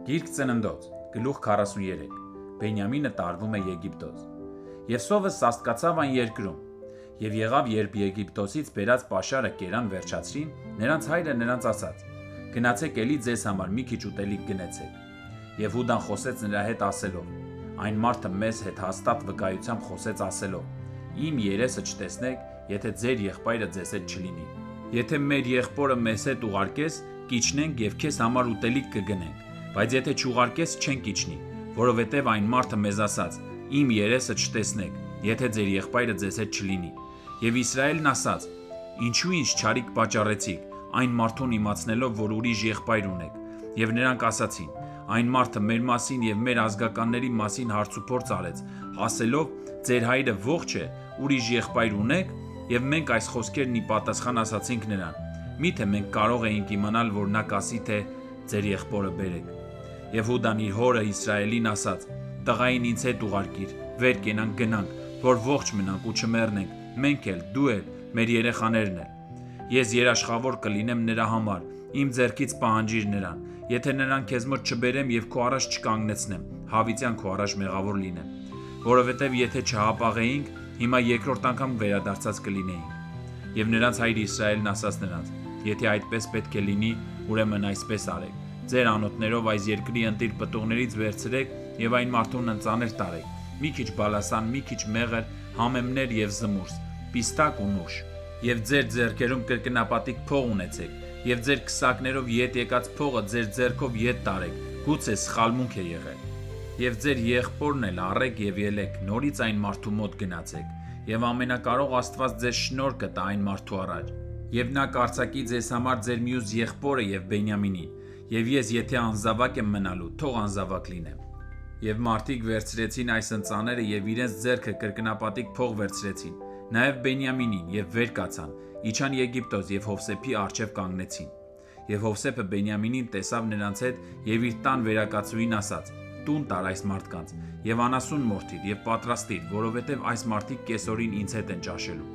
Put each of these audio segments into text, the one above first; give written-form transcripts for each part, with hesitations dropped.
Գիրք Ծննդոց, գլուխ 43, Բենյամինը տարվում է Եգիպտոս։ Եվ սովը սաստկացավ այն երկրում, և եղավ, երբ Եգիպտոսից բերած պաշարը կերան վերջացրին, նրանց հայրը նրանց ասաց. գնացեք էլի ձեզ համար մի քիչ ուտելիք գնեցեք։ Եվ Հուդան խոսեց նրա հետ ասելով. այն մարդը մեզ հետ հաստատ վկայությամբ խոսեց ասելով. իմ երեսը չտեսնեք, եթե ձեր եղբայրը ձեզ հետ չլինի։ Եթե մեր եղբորը մեզ հետ ուղարկես, կիջնենք և քեզ համար ուտելիք կգնենք, բայց եթե չուղարկես, չենք իջնի, որովհետև այն մարդը մեզ ասաց. իմ երեսը չտեսնեք, եթե ձեր եղբայրը ձեզ հետ չլինի։ Եվ Իսրայելն ասաց. ինչու ինձ չարիք պատճառեցիք, այն մարդուն իմացնելով, որ ուրիշ եղբայր ունեք։ Եվ նրանք ասացին. այն մարդը մեր մասին և մեր ազգականների մասին հարցուփորձ արեց, ասելով. ձեր հայրը ողջ է, ուրիշ եղբայր ունեք։ Եվ մենք այս խոսքերն ի պատասխան ասացինք նրան. միթե մենք կարող էինք իմանալ, որ նա կասի, թե ձեր եղբորը բերեք։ Եվ Հուդան իր հորը Իսրայելին ասաց. տղային ինձ հետ ուղարկիր, վեր կենանք գնանք, որ ողջ մնանք ու չմեռնենք, մենք էլ, դու էլ, մեր երեխաներն էլ։ Ես երաշխավոր կլինեմ նրա համար, իմ ձեռքից պահանջիր նրան, եթե նրան քեզ մոտ չբերեմ և քո առաջ չկանգնեցնեմ, հավիտյան քո առաջ մեղավոր լինեմ, որովհետև եթե չհապաղեինք, հիմա երկրորդ անգամ վերադարձած կլինեինք։ Եվ նրանց հայր Իսրայելն ասաց նրանց. եթե այդպես պետք է լինի, ուրեմն այսպես արեք, ձեր անոթներով այս երկրի ընտիր պտուղներից վերցրեք և այն մարդուն ընծաներ տարեք, մի քիչ բալասան, մի քիչ մեղր, համեմներ և զմուրս, պիստակ ու նուշ, և ձեր ձեռքերում կրկնապատիկ փող ունեցեք, և ձեր քսակներով ետ եկած փողը ձեր ձեռքով ետ տարեք, գուցե սխալմունք է եղել։ Եվ ձեր եղբորն էլ առեք և ելեք, նորից այն մարդու մոտ գնացեք, և ամենակարող Աստված ձեզ շնորհ կտա այն մարդու առաջ, և նա կարձակի ձեզ համար ձեր մյուս եղբորը և Բենյամինին, և ես եթե անզավակ եմ մնալու, թող անզավակ լինեմ։ Եվ մարդիկ վերցրեցին այս ընծաները և իրենց ձեռքը կրկնապատիկ փող վերցրեցին, նաև Բենյամինին, և վեր կացան, իջան Եգիպտոս և Հովսեփի առջև կանգնեցին։ Եվ Հովսեփը Բենյամինին տեսավ նրանց հետ և իր տան վերակացուհին ասաց. տուն տար այս մարդկանց և անասուն մորթիր և պատրաստիր, որովհետև այս մարդիկ կեսօրին ինձ հետ են ճաշելու։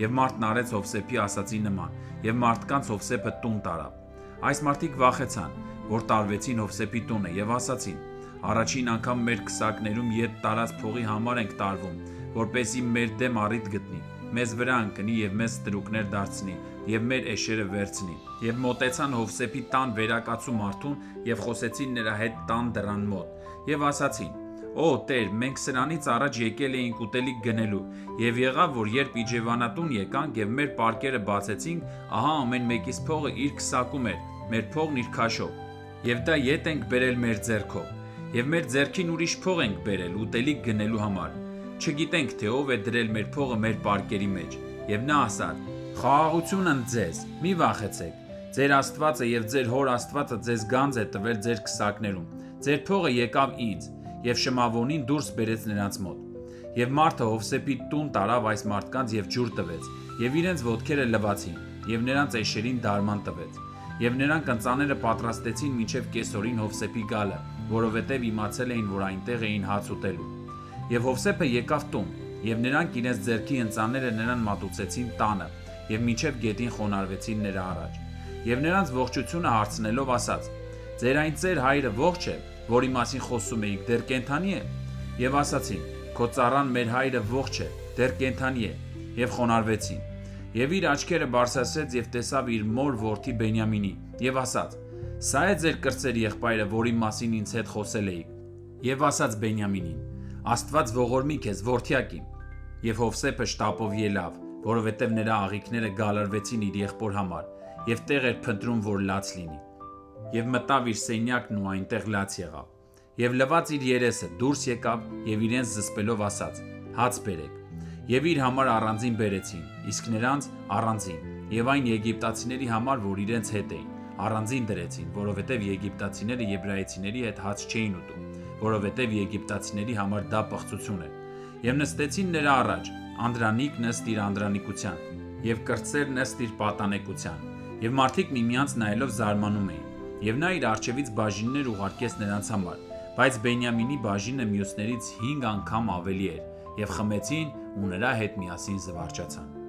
Եվ մարդն արեց Հովսեփի ասածի նման, և մարդկանց Հովսեփը տուն տարավ։ Այս մարդիկ վախեցան, որ տարվեցին Հովսեփի տունը և ասացին. առաջին անգամ մեր քսակներում ետ տարած փողի համար ենք տարվում, որպեսզի մեր դեմ առիթ գտնի, մեզ վրա ընկնի և մեզ ստրուկներ դարձնի և մեր էշերը վերցնի։ Եվ մոտեցան Հովսեփի տան վերակացու մարդուն և խոսեցին նրա հետ տան դռան մոտ և ասացին. «Օ Տեր, մենք սրանից առաջ եկել էինք ուտելիք գնելու, և եղավ, որ երբ իջևանատուն եկանք և մեր պարկերը բացեցինք, ահա ամեն մեկիս փողը իր քսակում էր, մեր փողն իր քաշով, և դա ետ ենք բերել մեր ձեռքով, և մեր ձեռքին ուրիշ փող ենք բերել ուտելիք գնելու համար, չգիտենք, թե ով է դրել մեր փողը մեր պարկերի մեջ»։ Եվ նա ասաց. «Խաղաղություն ընդ ձեզ, մի վախեցեք, ձեր Աստվածը և ձեր հոր Աստվածը ձեզ գանձ է տվել ձեր քսակներում, ձեր փողը եկավ ինձ»։ Եվ շմավոնին դուրս բերեց նրանց մոտ։ Եվ մարդը Հովսեփի տուն տարավ այս մարդկանց և ջուր տվեց, և իրենց ոտքերը լվացին, և նրանց էշերին դարման տվեց։ Եվ նրանք ընծաները պատրաստեցին մինչև կեսօրին Հովսեփի գալը, որովհետև իմացել էին, որ այնտեղ էին հաց ուտելու։ Եվ Հովսեփը եկավ տուն, և նրանք իրենց ձեռքի ընծաները նրան մատուցեցին տանը, և մինչև գետին խոնարհվեցին նրա առաջ։ Եվ նրանց ողջությունը հարցնելով ասաց. ձեր այն ծեր հայրը ողջ է, որի մասին խոսում էիք, դեռ կենդանի է։ Եվ ասացին. քո ծառան մեր հայրը ողջ է, դեռ կենդանի է, և խոնարհվեցին։ Եվ իր աչքերը բարձրացրեց և տեսավ իր մոր որդի Բենյամինին, և ասաց. սա է ձեր կրտսեր եղբայրը, որի մասին ինձ հետ խոսել էիք։ Եվ ասաց Բենյամինին. Աստված ողորմի քեզ, որդյակ իմ։ Եվ Հովսեփը շտապով ելավ, որովհետև նրա աղիքները գալարվեցին իր եղբոր համար, և տեղ էր փնտրում, որ լաց լինի։ Եվ մտավ իր սենյակն ու այնտեղ լաց եղավ։ Եվ լվաց իր երեսը, դուրս եկավ և իրենց զսպելով ասաց. հաց բերեք։ Եվ իր համար առանձին բերեցին, իսկ նրանց առանձին, և այն եգիպտացիների համար, որ իրենց հետ էին, առանձին դրեցին, որովհետև եգիպտացիները եբրայեցիների հետ հաց չէին ուտում, որովհետև եգիպտացիների համար դա պղծություն էր։ Եվ նստեցին նրա առաջ, անդրանիկ ըստ իր անդրանիկության, և կրտսերն ըստ իր պատանեկության։ Եվ մարդիկ միմյանց նայելով զարմանում էին։ Եվ նա իր առջևից բաժիններ ուղարկեց նրանց համար, բայց Բենյամինի բաժինը մյուսներից 5 անգամ ավելի էր, և խմեցին ու նրա հետ միասին զվարճացան։